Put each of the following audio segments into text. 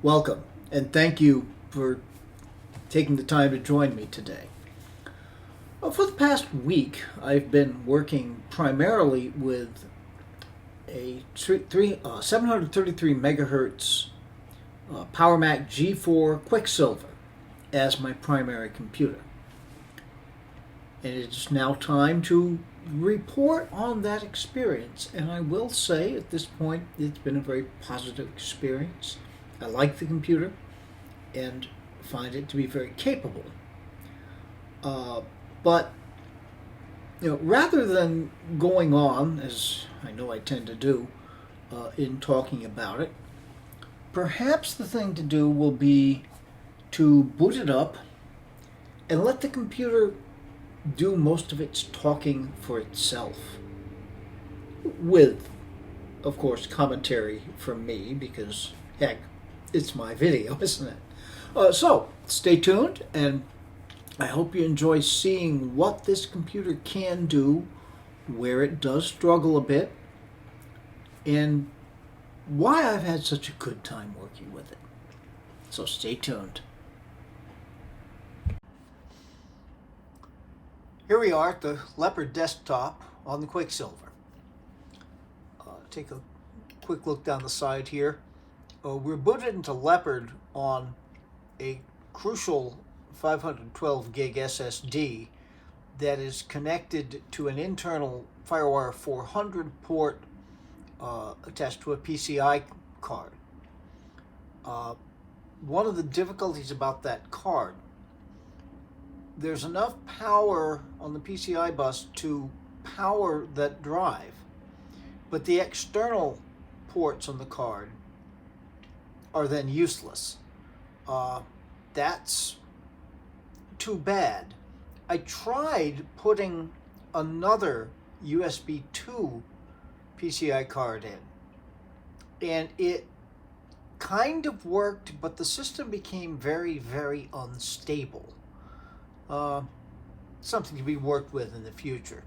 Welcome, and thank you for taking the time to join me today. For the past week, I've been working primarily with a 733 megahertz Power Mac G4 Quicksilver as my primary computer. And it's now time to report on that experience. And I will say at this point, it's been a very positive experience. I like the computer and find it to be very capable. But rather than going on, as I know I tend to do, in talking about it, perhaps the thing to do will be to boot it up and let the computer do most of its talking for itself. With, of course, commentary from me, because, heck, it's my video, isn't it? So, stay tuned, and I hope you enjoy seeing what this computer can do, where it does struggle a bit, and why I've had such a good time working with it. So stay tuned. Here we are at the Leopard desktop on the Quicksilver. Take a quick look down the side here. We're booted into Leopard on a crucial 512 gig SSD that is connected to an internal FireWire 400 port attached to a PCI card. One of the difficulties about that card, there's enough power on the PCI bus to power that drive, but the external ports on the card are then useless. That's too bad. I tried putting another USB 2 PCI card in, and it kind of worked, but the system became very, very unstable. Something to be worked with in the future.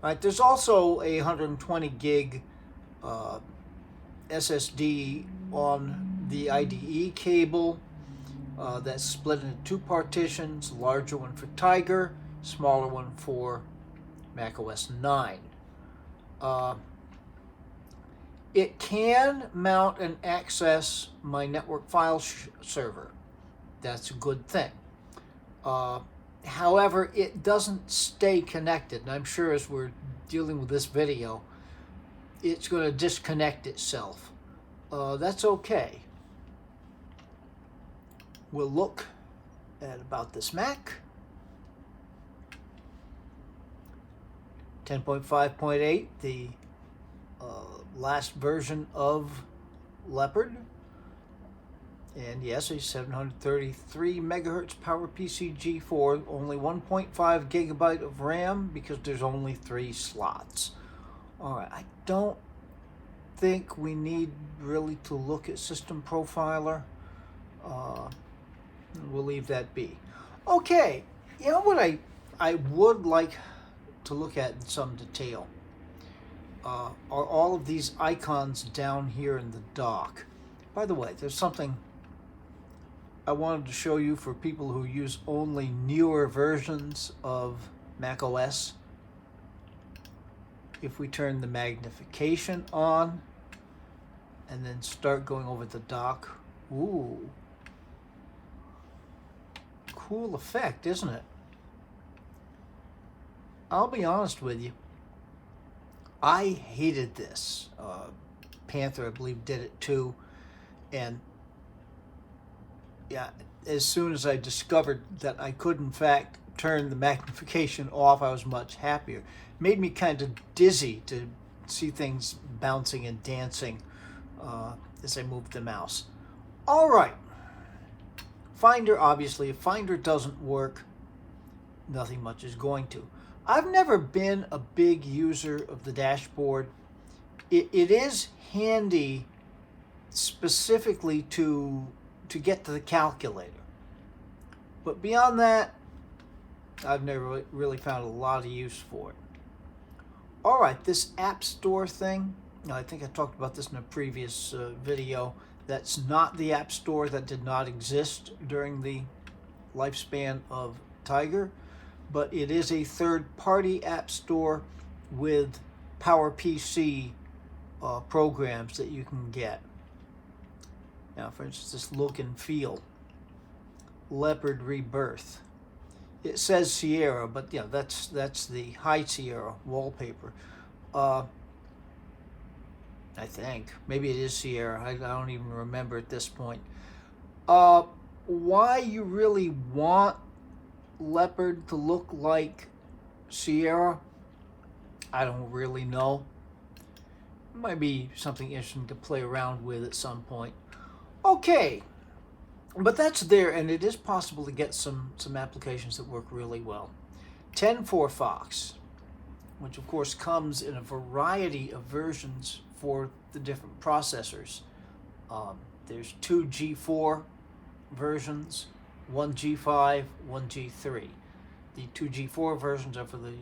All right, there's also a 120 gig SSD on the IDE cable that's split into two partitions, larger one for Tiger, smaller one for macOS 9. It can mount and access my network file server. That's a good thing. However, it doesn't stay connected, and I'm sure as we're dealing with this video, it's going to disconnect itself. That's okay. We'll look at about this Mac. 10.5.8, the last version of Leopard. And yes, a 733 megahertz PowerPC G4, only 1.5 gigabyte of RAM because there's only 3 slots. Alright, I don't think we need really to look at System Profiler. We'll leave that be. Okay, you know what I would like to look at in some detail are all of these icons down here in the dock. By the way, there's something I wanted to show you for people who use only newer versions of macOS. If we turn the magnification on and then start going over the dock, ooh, cool effect, isn't it? I'll be honest with you, I hated this. Panther, I believe, did it too, and yeah, as soon as I discovered that I could in fact turn the magnification off, I was much happier. It made me kind of dizzy to see things bouncing and dancing as I moved the mouse. All right, Finder, obviously, if Finder doesn't work, nothing much is going to. I've never been a big user of the dashboard. It is handy specifically to get to the calculator. But beyond that, I've never really found a lot of use for it. All right, this App Store thing, I think I talked about this in a previous video. That's not the App Store. That did not exist during the lifespan of Tiger, but it is a third-party App Store with PowerPC programs that you can get. Now, for instance, this look and feel, Leopard Rebirth. It says Sierra, but yeah, that's the High Sierra wallpaper. I think maybe it is Sierra. I don't even remember at this point. Why you really want Leopard to look like Sierra, I don't really know. Might be something interesting to play around with at some point. Okay, but that's there, and it is possible to get some applications that work really well. 10.4 Fox, which of course comes in a variety of versions for the different processors. There's 2 G4 versions, 1 G5, 1 G3. The 2 G4 versions are for the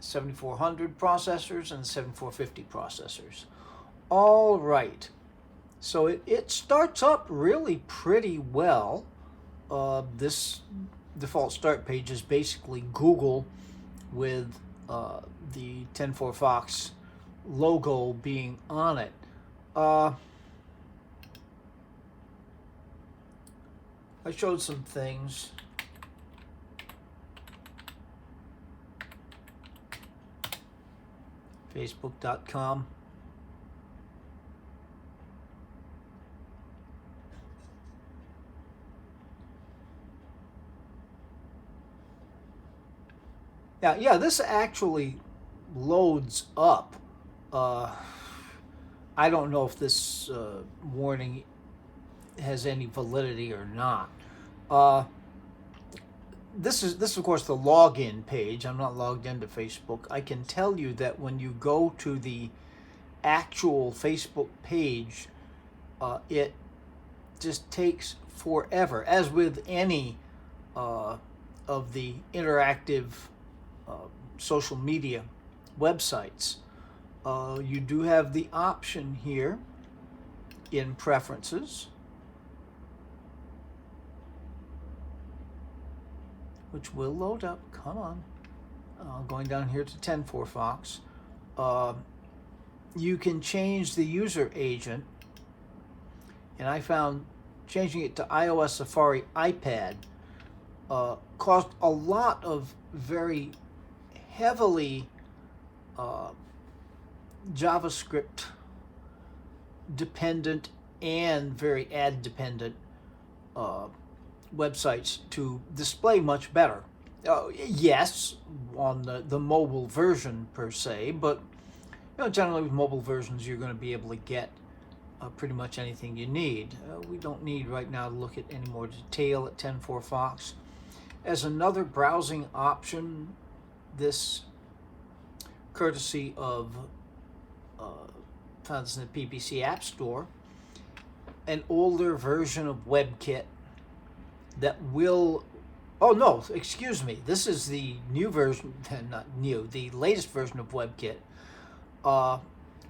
7400 processors and 7450 processors. All right, so it starts up really pretty well. This default start page is basically Google with the 10.4 Fox logo being on it. I showed some things. Facebook.com. Yeah, this actually loads up. I don't know if this warning has any validity or not. This is of course the login page. I'm not logged into Facebook. I can tell you that when you go to the actual Facebook page, it just takes forever, as with any of the interactive social media websites. You do have the option here in preferences, which will load up. Come on. Going down here to 10.4 Fox. You can change the user agent, and I found changing it to iOS Safari iPad caused a lot of very heavily JavaScript dependent and very ad dependent websites to display much better. Yes, on the mobile version per se, but generally with mobile versions you're going to be able to get pretty much anything you need. We don't need right now to look at any more detail at 10.4 Fox. As another browsing option, this courtesy of found this in the PPC App Store, an older version of WebKit that will, oh no, excuse me, this is the new version, not new, the latest version of WebKit,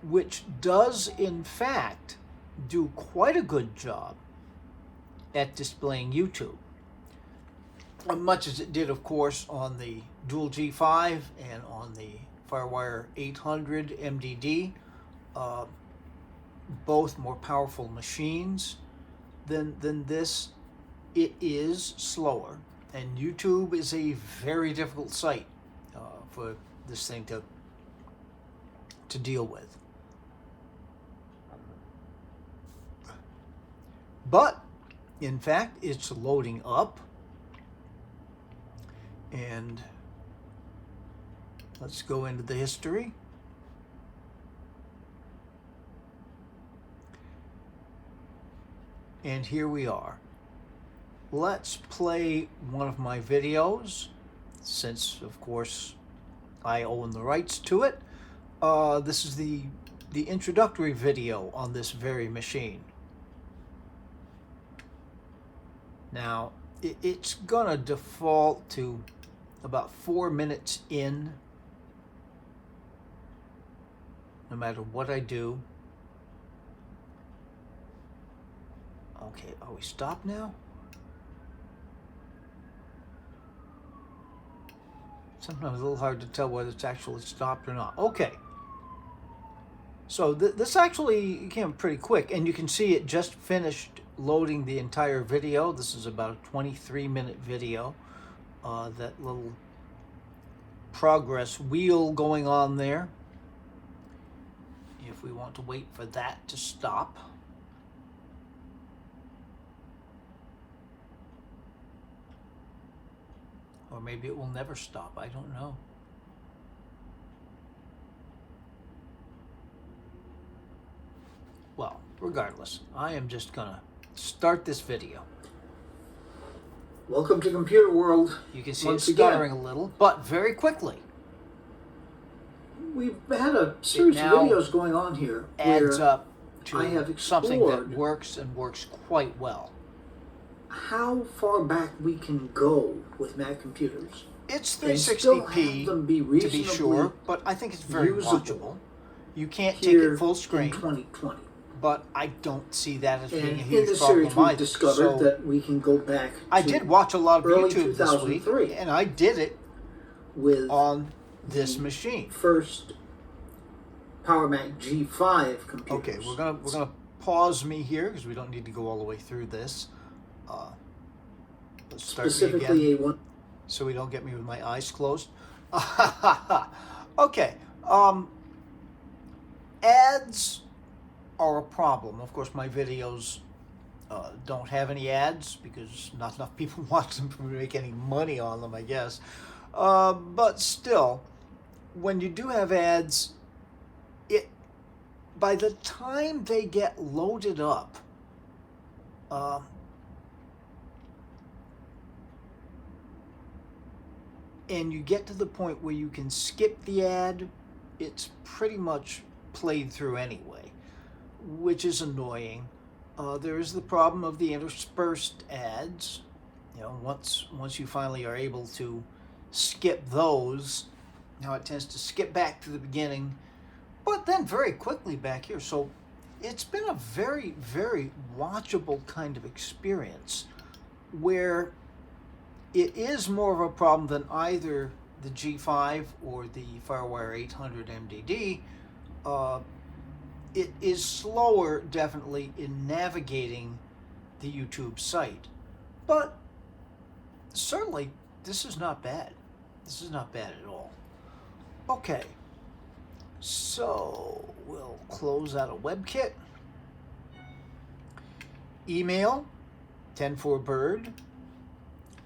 which does in fact do quite a good job at displaying YouTube. Much as it did, of course, on the Dual G5 and on the FireWire 800 MDD, both more powerful machines than this. It is slower, and YouTube is a very difficult site for this thing to deal with. But in fact, it's loading up, and let's go into the history. And here we are. Let's play one of my videos, since of course I own the rights to it. This is the introductory video on this very machine. Now it's gonna default to about 4 minutes in, no matter what I do. Okay, are we stopped now? Sometimes it's a little hard to tell whether it's actually stopped or not. Okay. So this actually came pretty quick, and you can see it just finished loading the entire video. This is about a 23-minute video. That little progress wheel going on there. If we want to wait for that to stop. Or maybe it will never stop. I don't know. Well, regardless, I am just gonna start this video. Welcome to Computer World. You can see it stuttering a little, but very quickly. We've had a series of videos going on here adds where up to I have something that explored works and works quite well. how far back we can go with Mac computers. It's and still 360p have them be to be reasonably sure, but I think it's very usable watchable. You can't take here it full in screen, 2020. but I don't see that as being a And in huge this problem series, we've either. discovered So that we can go back to I did watch a lot of early YouTube this week, 2003 and I did it with on this machine. first Power Mac G5 computers. Okay, we're gonna pause me here because we don't need to go all the way through this. Let's start me Specifically again, A1. so we don't get me with my eyes closed. Okay, ads are a problem. Of course, my videos don't have any ads because not enough people watch them to make any money on them, I guess. But still, when you do have ads, by the time they get loaded up, and you get to the point where you can skip the ad, it's pretty much played through anyway, which is annoying. There is the problem of the interspersed ads. You know, once you finally are able to skip those, now it tends to skip back to the beginning, but then very quickly back here. So it's been a very, very watchable kind of experience where it is more of a problem than either the G5 or the FireWire 800 MDD. It is slower, definitely, in navigating the YouTube site. But certainly, this is not bad. This is not bad at all. Okay, so we'll close out of WebKit. Email, 10-4-bird.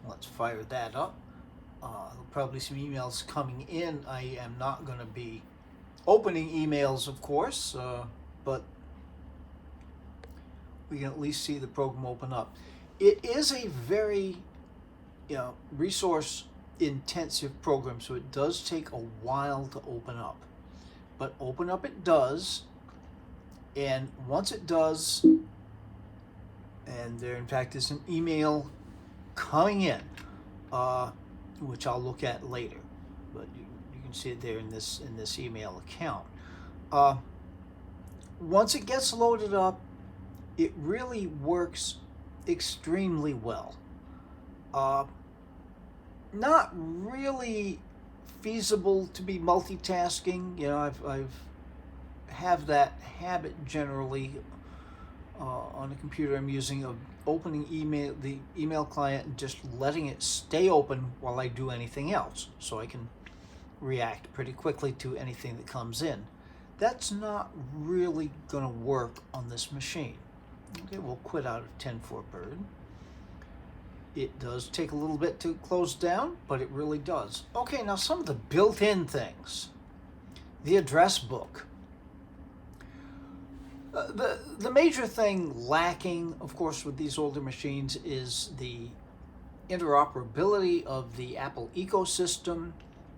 Let's fire that up. There'll probably be some emails coming in. I am not going to be opening emails, of course, but we can at least see the program open up. It is a very resource-intensive program, so it does take a while to open up. But open up it does, and once it does, and there in fact is an email coming in, which I'll look at later, but you can see it there in this email account. Once it gets loaded up, it really works extremely well. Not really feasible to be multitasking. You know, I've have that habit generally on the computer I'm using of opening the email client and just letting it stay open while I do anything else, so I can react pretty quickly to anything that comes in. That's not really going to work on this machine. Okay, we'll quit out of 10-4-bird. It does take a little bit to close down, but it really does. Okay, now some of the built-in things. The address book. The major thing lacking, of course, with these older machines is the interoperability of the Apple ecosystem.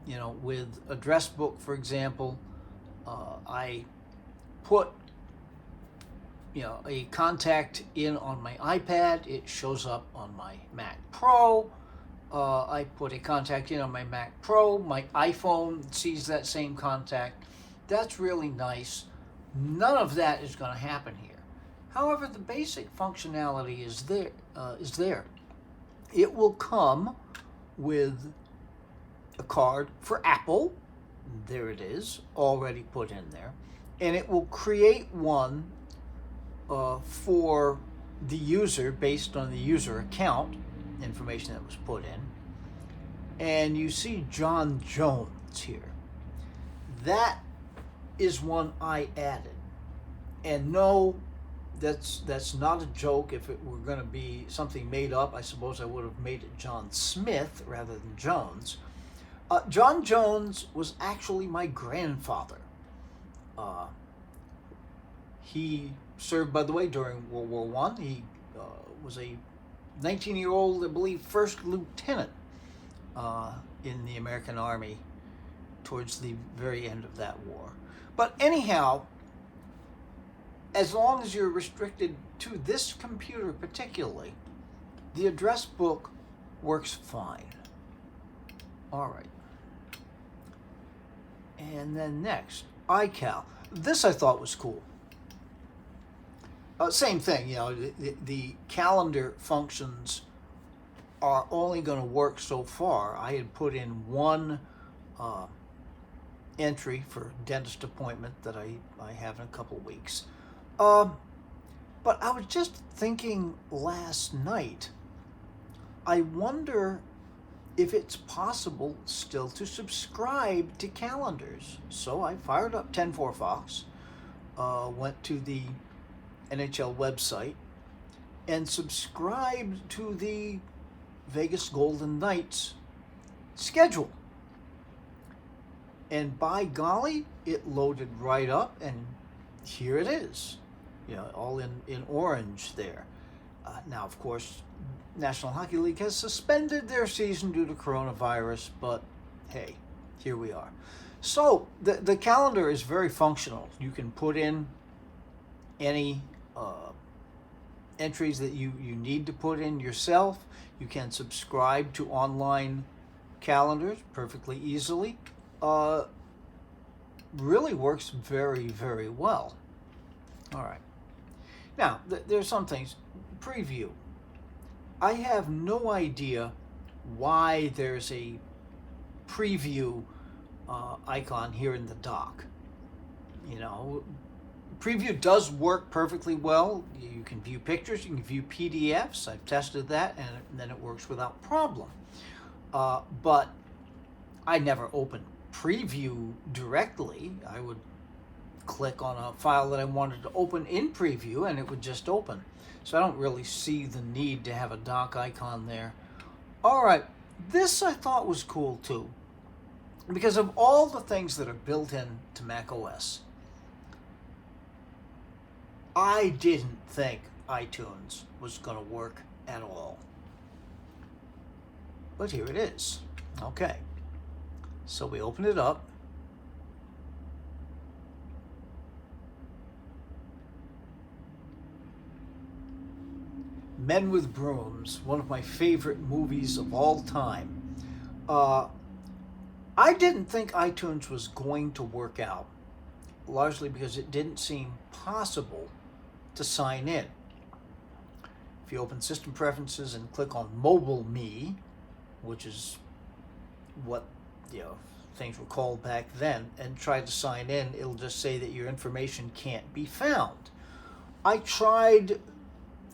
You know, with address book, for example, I put a contact in on my iPad, it shows up on my Mac Pro. I put a contact in on my Mac Pro, my iPhone sees that same contact. That's really nice. None of that is going to happen here. However, the basic functionality is there. It will come with a card for Apple. There it is, already put in there. And it will create one for the user based on the user account information that was put in. And you see John Jones here. That is one I added. And no, that's not a joke. If it were going to be something made up, I suppose I would have made it John Smith rather than Jones. John Jones was actually my grandfather. He served, by the way, during World War I. He was a 19-year-old, I believe, first lieutenant in the American Army towards the very end of that war. But anyhow, as long as you're restricted to this computer particularly, the address book works fine. All right. And then next, iCal. This I thought was cool. Same thing, the calendar functions are only going to work so far. I had put in one entry for a dentist appointment that I have in a couple of weeks. But I was just thinking last night, I wonder if it's possible still to subscribe to calendars. So I fired up 10-4 Fox, went to the NHL website, and subscribed to the Vegas Golden Knights schedule. And by golly, it loaded right up, and here it is, all in orange there. Now, of course, National Hockey League has suspended their season due to coronavirus, but hey, here we are. So the calendar is very functional. You can put in any entries that you need to put in yourself. You can subscribe to online calendars perfectly easily. Really works very, very well. All right. Now, there's some things. Preview. I have no idea why there's a preview icon here in the dock. Preview does work perfectly well. You can view pictures, you can view PDFs. I've tested that, and then it works without problem. But I never open preview directly. I would click on a file that I wanted to open in preview, and it would just open. So I don't really see the need to have a dock icon there. All right, this I thought was cool too, because of all the things that are built in to Mac OS. I didn't think iTunes was going to work at all. But here it is. Okay. So we open it up. Men with Brooms, one of my favorite movies of all time. I didn't think iTunes was going to work out, largely because it didn't seem possible to sign in. If you open System Preferences and click on Mobile Me, which is what things were called back then, and try to sign in, it'll just say that your information can't be found. I tried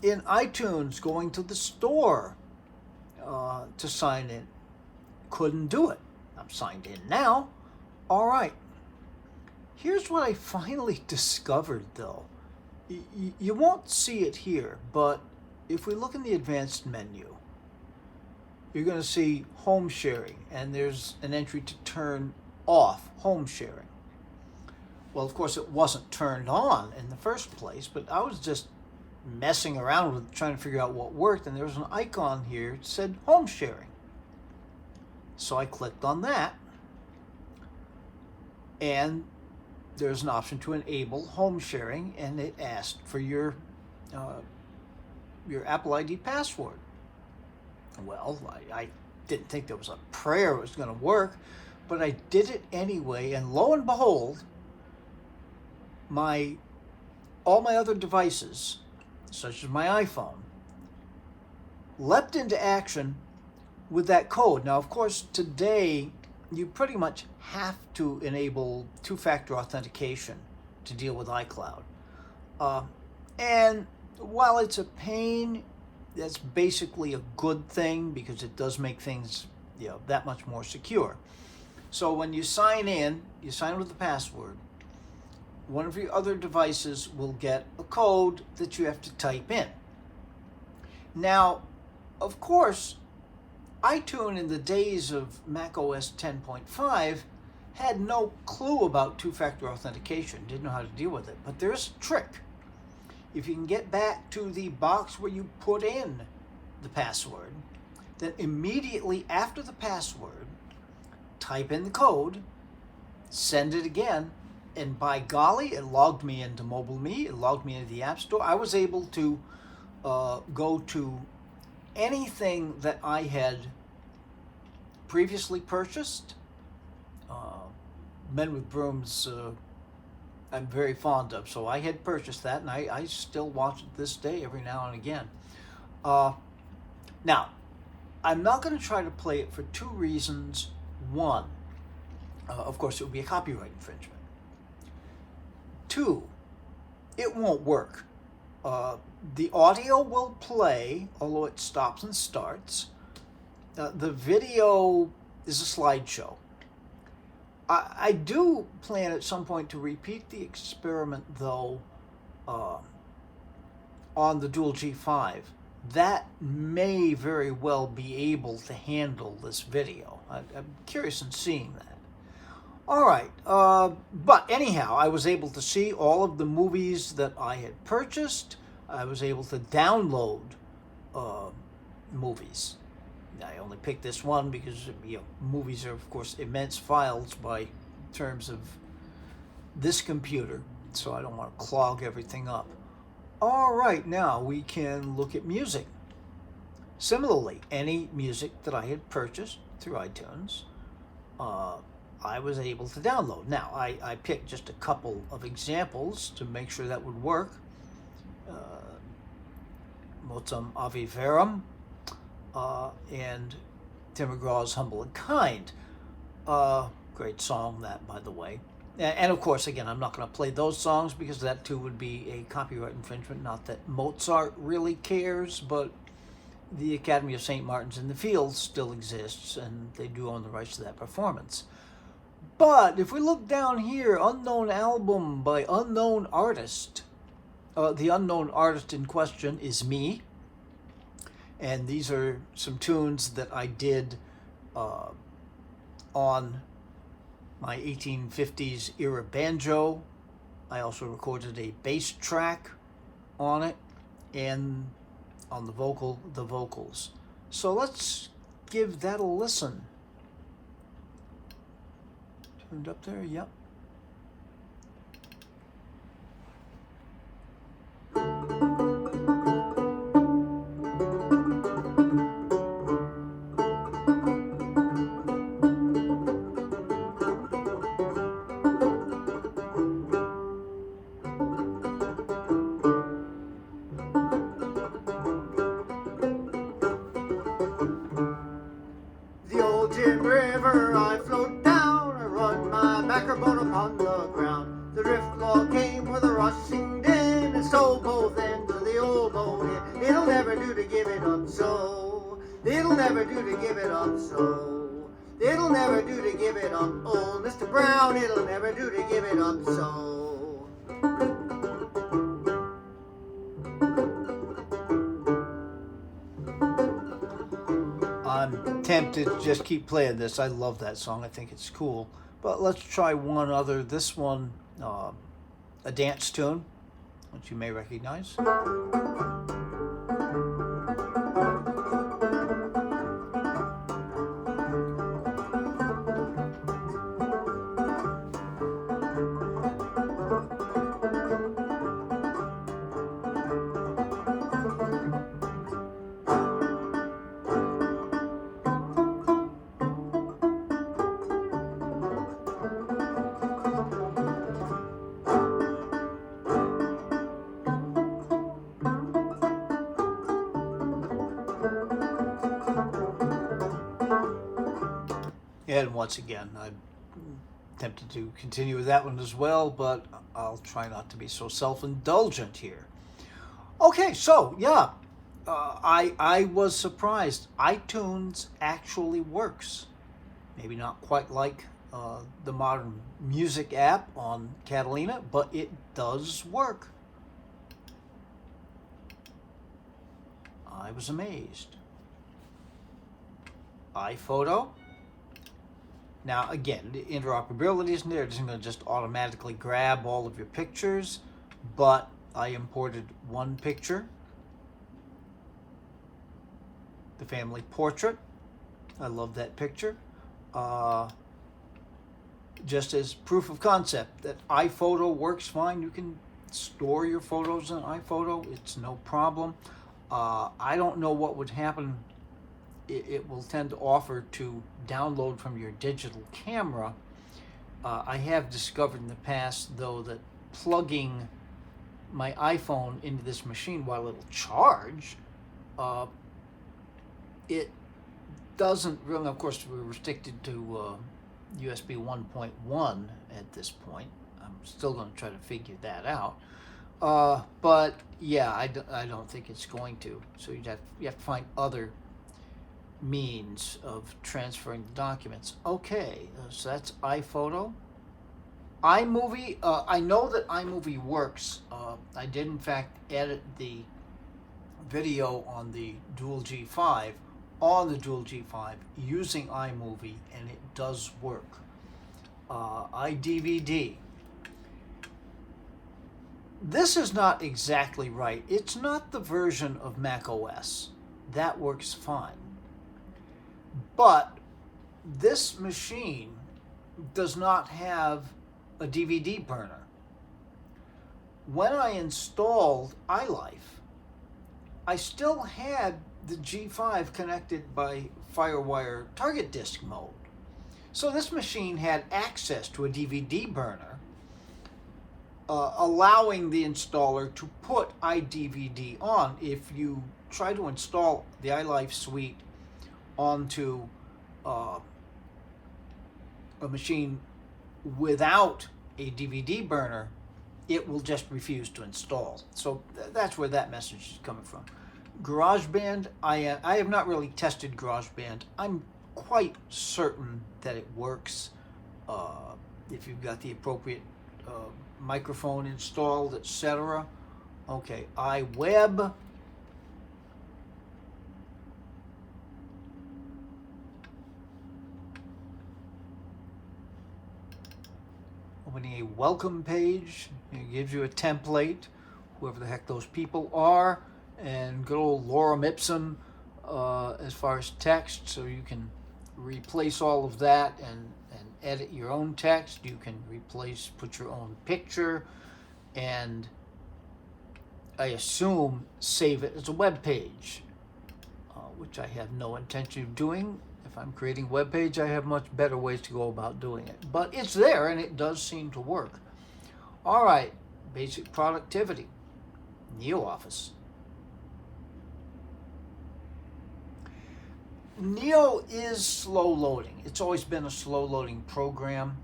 in iTunes going to the store to sign in. Couldn't do it. I'm signed in now. All right. Here's what I finally discovered, though. You won't see it here, but if we look in the advanced menu, you're going to see home sharing, and there's an entry to turn off home sharing. Well, of course, it wasn't turned on in the first place, but I was just messing around with trying to figure out what worked, and there was an icon here that said home sharing. So I clicked on that, and there's an option to enable home sharing, and it asked for your Apple ID password. Well, I didn't think there was a prayer it was going to work, but I did it anyway, and lo and behold, all my other devices such as my iPhone, leapt into action with that code. Now, of course, today you pretty much have to enable two-factor authentication to deal with iCloud. And while it's a pain, that's basically a good thing because it does make things, that much more secure. So when you sign in with a password. One of your other devices will get a code that you have to type in. Now, of course, iTunes in the days of macOS 10.5 had no clue about two-factor authentication, didn't know how to deal with it. But there's a trick. If you can get back to the box where you put in the password, then immediately after the password, type in the code, send it again, and by golly, it logged me into MobileMe, it logged me into the App Store. I was able to go to anything that I had previously purchased. Men with Brooms, I'm very fond of, so I had purchased that, and I still watch it this day every now and again. Now, I'm not going to try to play it for two reasons. One, of course, it would be a copyright infringement. Two, it won't work. The audio will play, although it stops and starts. The video is a slideshow. I do plan at some point to repeat the experiment, though, on the Dual G5. That may very well be able to handle this video. I'm curious in seeing that. All right, but anyhow, I was able to see all of the movies that I had purchased. I was able to download movies. I only picked this one because movies are, of course, immense files by terms of this computer, so I don't want to clog everything up. All right, now we can look at music. Similarly, any music that I had purchased through iTunes, I was able to download. Now, I picked just a couple of examples to make sure that would work. Motum Ave Verum, and Tim McGraw's Humble and Kind. Great song, that, by the way. And of course, again, I'm not going to play those songs because that too would be a copyright infringement. Not that Mozart really cares, but the Academy of St. Martin's in the Fields still exists, and they do own the rights to that performance. But if we look down here, unknown album by unknown artist. The unknown artist in question is me. And these are some tunes that I did on my 1850s era banjo. I also recorded a bass track on it, and on the vocals. So let's give that a listen. Turned up there, yep. Jim River, I float down, I run my macrobone upon the ground. The drift log came with a rushing din, and stole both ends of the old boat in. It'll never do to give it up so. It'll never do to give it up so. It'll never do to give it up, oh Mr. Brown, it'll never do to give it up so. I'm tempted to just keep playing this. I love that song. I think it's cool. But let's try one other. This one, a dance tune, which you may recognize. And once again, I'm tempted to continue with that one as well, but I'll try not to be so self-indulgent here. Okay, so yeah, I was surprised. iTunes actually works. Maybe not quite like the modern music app on Catalina, but it does work. I was amazed. iPhoto. Now again, the interoperability isn't there. It isn't going to just automatically grab all of your pictures, but I imported one picture, the family portrait. I love that picture. Just as proof of concept that iPhoto works fine. You can store your photos in iPhoto. It's no problem. I don't know what would happen. It will tend to offer to download from your digital camera. I have discovered in the past, though, that plugging my iPhone into this machine while it'll charge, it doesn't really, of course, we're restricted to USB 1.1 at this point. I'm still going to try to figure that out. But yeah, I don't think it's going to. So you have to find other means of transferring the documents. Okay, so that's iPhoto. iMovie, I know that iMovie works. I did in fact edit the video on the Dual G5 using iMovie, and it does work. iDVD. This is not exactly right. It's not the version of Mac OS. That works fine. But this machine does not have a DVD burner. When I installed iLife, I still had the G5 connected by FireWire target disk mode. So this machine had access to a DVD burner, allowing the installer to put iDVD on. If you try to install the iLife suite onto a machine without a DVD burner, it will just refuse to install. So that's where that message is coming from. GarageBand, I have not really tested GarageBand. I'm quite certain that it works if you've got the appropriate microphone installed, etc. Okay, iWeb. Opening a welcome page. It gives you a template, whoever the heck those people are, and good old lorem ipsum as far as text, so you can replace all of that and edit your own text. You can put your own picture, and I assume save it as a web page, which I have no intention of doing. If I'm creating a web page, I have much better ways to go about doing it. But it's there, and it does seem to work. All right, basic productivity. NeoOffice. Neo is slow loading. It's always been a slow loading program.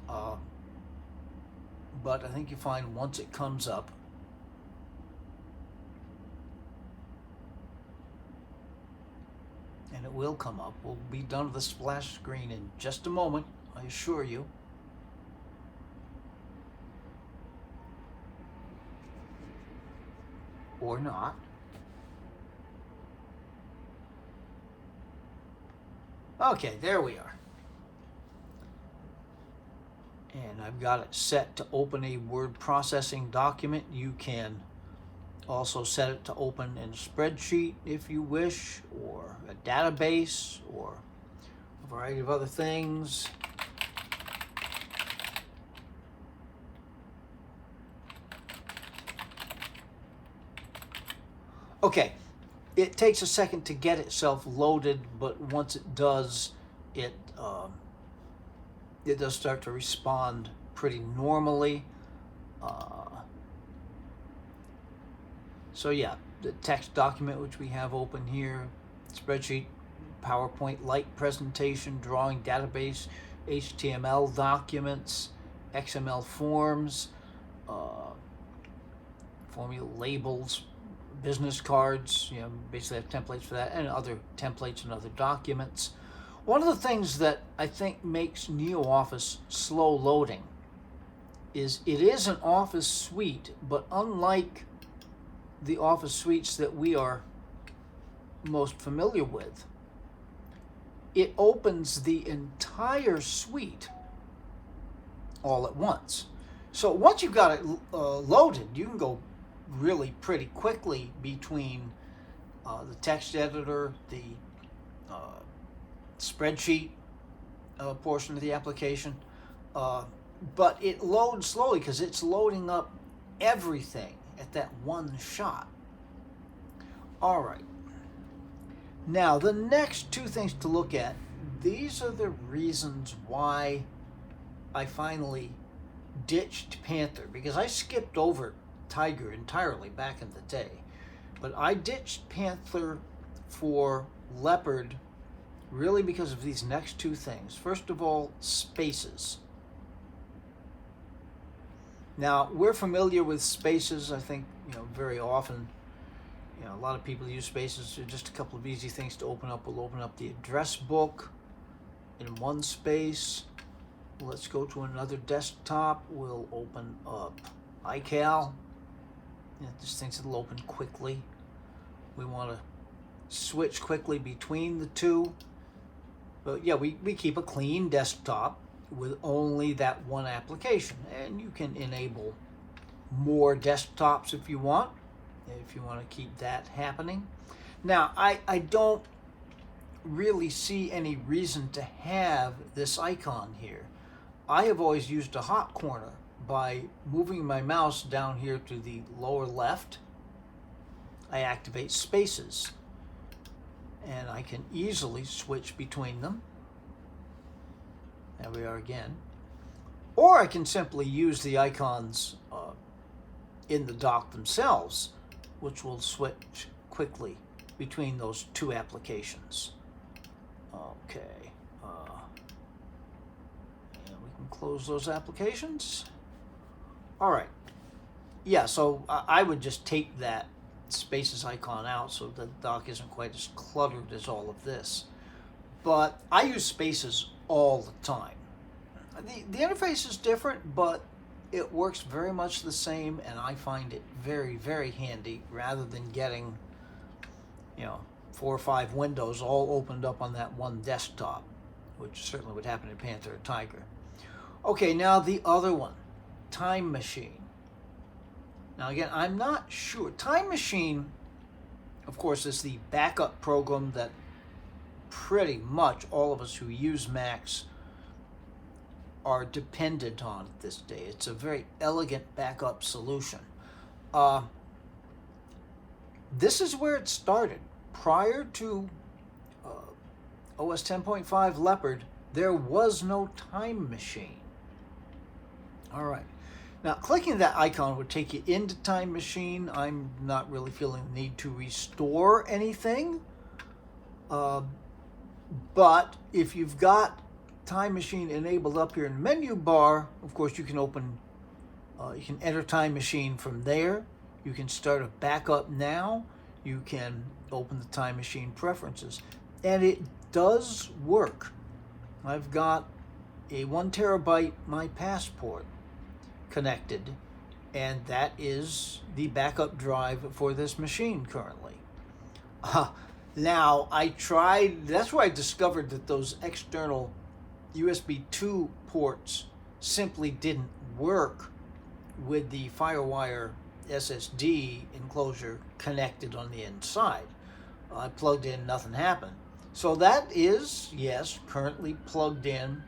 But I think you find once it comes up, and it will come up. We'll be done with the splash screen in just a moment, I assure you. Or not. Okay, there we are. And I've got it set to open a word processing document. You can also set it to open in a spreadsheet if you wish, or a database, or a variety of other things. Okay, it takes a second to get itself loaded, but once it does, it does start to respond pretty normally. So yeah, the text document which we have open here, spreadsheet, PowerPoint-like presentation, drawing database, HTML documents, XML forms, formula labels, business cards, basically have templates for that, and other templates and other documents. One of the things that I think makes NeoOffice slow loading is it is an Office suite, but unlike the Office suites that we are most familiar with, it opens the entire suite all at once. So once you've got it loaded, you can go really pretty quickly between the text editor, the spreadsheet portion of the application, but it loads slowly because it's loading up everything at that one shot. All right. Now, the next two things to look at, these are the reasons why I finally ditched Panther, because I skipped over Tiger entirely back in the day. But I ditched Panther for Leopard really because of these next two things. First of all, spaces. Now, we're familiar with spaces, I think, very often. A lot of people use spaces. They're just a couple of easy things to open up. We'll open up the address book in one space. Let's go to another desktop. We'll open up iCal. Just things that'll open quickly. We want to switch quickly between the two. But yeah, we keep a clean desktop with only that one application. And you can enable more desktops if you want to keep that happening. Now, I don't really see any reason to have this icon here. I have always used a hot corner by moving my mouse down here to the lower left. I activate spaces, and I can easily switch between them. There we are again. Or I can simply use the icons in the dock themselves, which will switch quickly between those two applications. Okay. And we can close those applications. All right. Yeah, so I would just take that spaces icon out so the dock isn't quite as cluttered as all of this. But I use spaces all the time. The interface is different, but it works very much the same, and I find it very, very handy rather than getting, 4 or 5 windows all opened up on that one desktop, which certainly would happen in Panther or Tiger. Okay, now the other one, Time Machine. Now again, I'm not sure. Time Machine, of course, is the backup program that pretty much all of us who use Macs are dependent on this day. It's a very elegant backup solution. This is where it started. Prior to OS 10.5 Leopard, there was no Time Machine. All right. Now, clicking that icon would take you into Time Machine. I'm not really feeling the need to restore anything. But if you've got Time Machine enabled up here in the menu bar, of course you can you can enter Time Machine from there. You can start a backup now. You can open the Time Machine preferences. And it does work. I've got a 1 terabyte My Passport connected, and that is the backup drive for this machine currently. Now, that's where I discovered that those external USB 2 ports simply didn't work with the FireWire SSD enclosure connected on the inside. I plugged in, nothing happened. So that is, yes, currently plugged in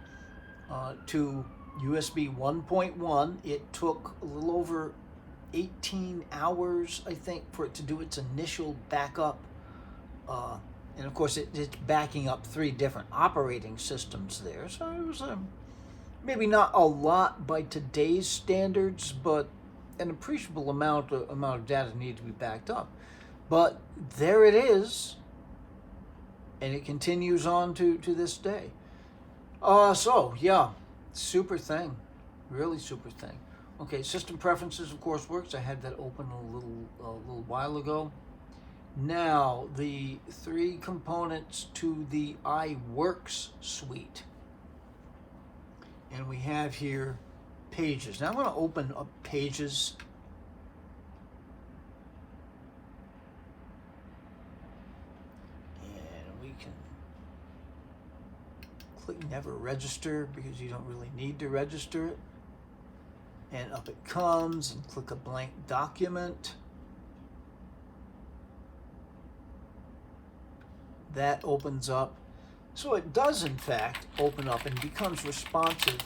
to USB 1.1. It took a little over 18 hours, I think, for it to do its initial backup. And of course, it's backing up 3 different operating systems there. So it was maybe not a lot by today's standards, but an appreciable amount of data needed to be backed up. But there it is. and it continues on to this day. So yeah, super thing, really super thing. Okay, system preferences of course works. I had that open a little while ago. Now the 3 components to the iWorks suite, and we have here Pages. Now I'm going to open up Pages. And we can click Never Register because you don't really need to register it. And up it comes, and click a blank document. That opens up. So it does in fact open up and becomes responsive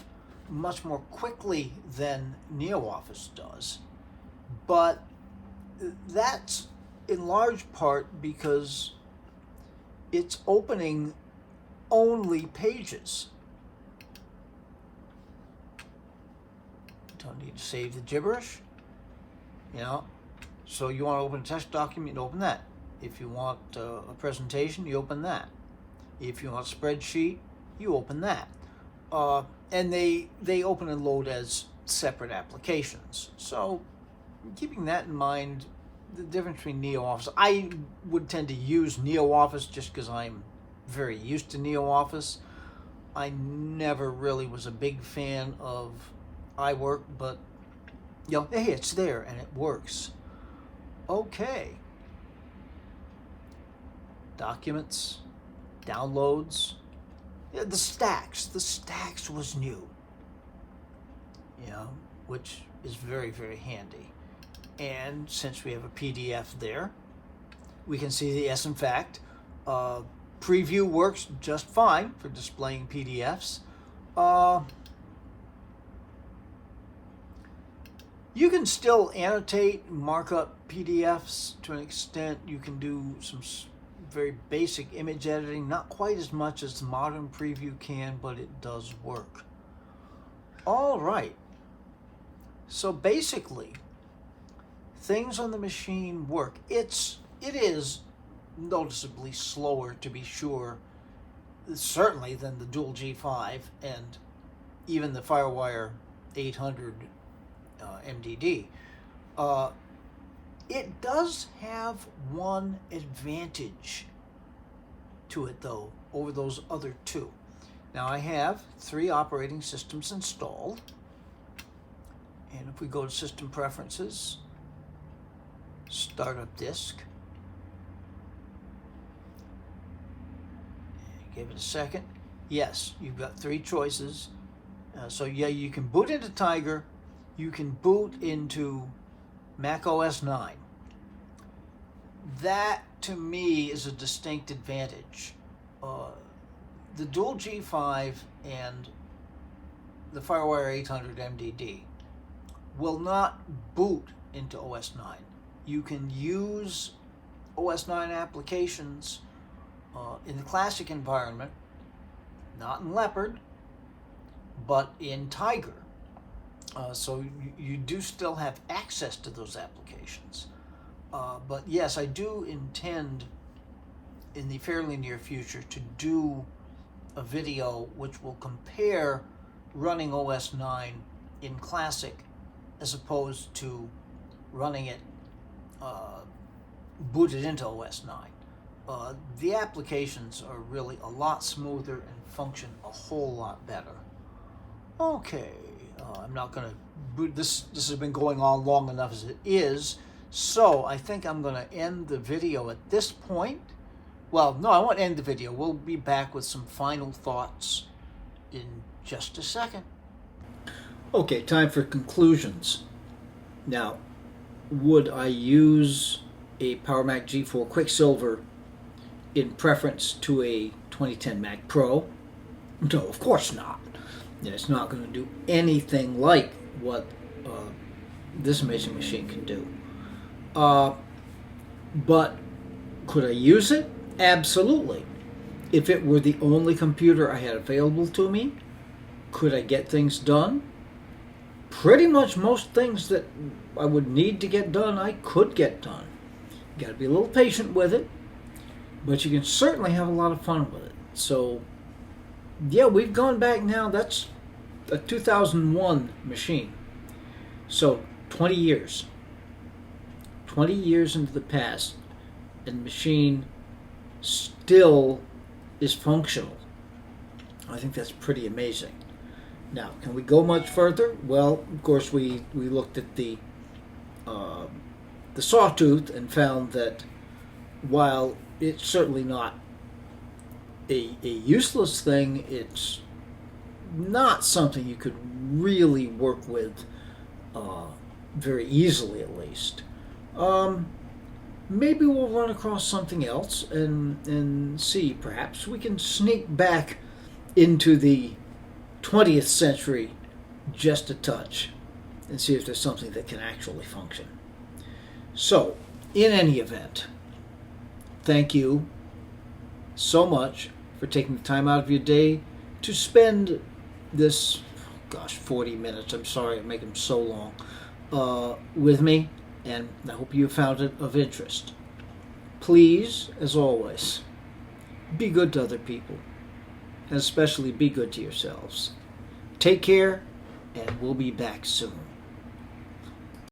much more quickly than NeoOffice does. But that's in large part because it's opening only Pages. Don't need to save the gibberish, you know. So you want to open a text document, you open that. If you want a presentation, you open that. If you want a spreadsheet, you open that. And they open and load as separate applications. So keeping that in mind, the difference between NeoOffice, I would tend to use NeoOffice just because I'm very used to NeoOffice. I never really was a big fan of iWork, but you know, hey, it's there and it works. Okay. Documents, downloads, yeah, the stacks was new, you know, which is very, very handy. And since we have a PDF there, we can see the yes, in fact, preview works just fine for displaying PDFs. You can still annotate, mark up PDFs to an extent. You can do some very basic image editing, not quite as much as the modern preview can, but it does work. All right. So basically, things on the machine work. It is noticeably slower, to be sure, certainly than the Dual G5 and even the FireWire 800 MDD. It does have one advantage to it, though, over those other 2. Now, I have 3 operating systems installed. And if we go to System Preferences, Startup Disk, give it a second. Yes, you've got 3 choices. So yeah, you can boot into Tiger. You can boot into Mac OS 9. That, to me, is a distinct advantage. The Dual G5 and the FireWire 800 MDD will not boot into OS 9. You can use OS 9 applications in the classic environment, not in Leopard, but in Tiger. So you do still have access to those applications. But yes, I do intend in the fairly near future to do a video which will compare running OS 9 in Classic as opposed to running it booted into OS 9. The applications are really a lot smoother and function a whole lot better. Okay. I'm not going to boot this. This has been going on long enough as it is. So I think I'm going to end the video at this point. Well, no, I won't end the video. We'll be back with some final thoughts in just a second. Okay, time for conclusions. Now, would I use a Power Mac G4 Quicksilver in preference to a 2010 Mac Pro? No, of course not. It's not going to do anything like what this amazing machine can do. But could I use it? Absolutely. If it were the only computer I had available to me, could I get things done? Pretty much most things that I would need to get done, I could get done. You got to be a little patient with it. but you can certainly have a lot of fun with it. So, yeah, we've gone back now. That's a 2001 machine. So, 20 years. 20 years into the past, and the machine still is functional. I think that's pretty amazing. Now, can we go much further? Well, of course, we looked at the sawtooth and found that while it's certainly not a useless thing, it's not something you could really work with very easily, at least. Maybe we'll run across something else and see. Perhaps we can sneak back into the 20th century just a touch and see if there's something that can actually function. So, in any event, thank you so much for taking the time out of your day to spend this, 40 minutes, I'm sorry I make them so long, with me, and I hope you found it of interest. Please, as always, be good to other people, and especially be good to yourselves. Take care, and we'll be back soon.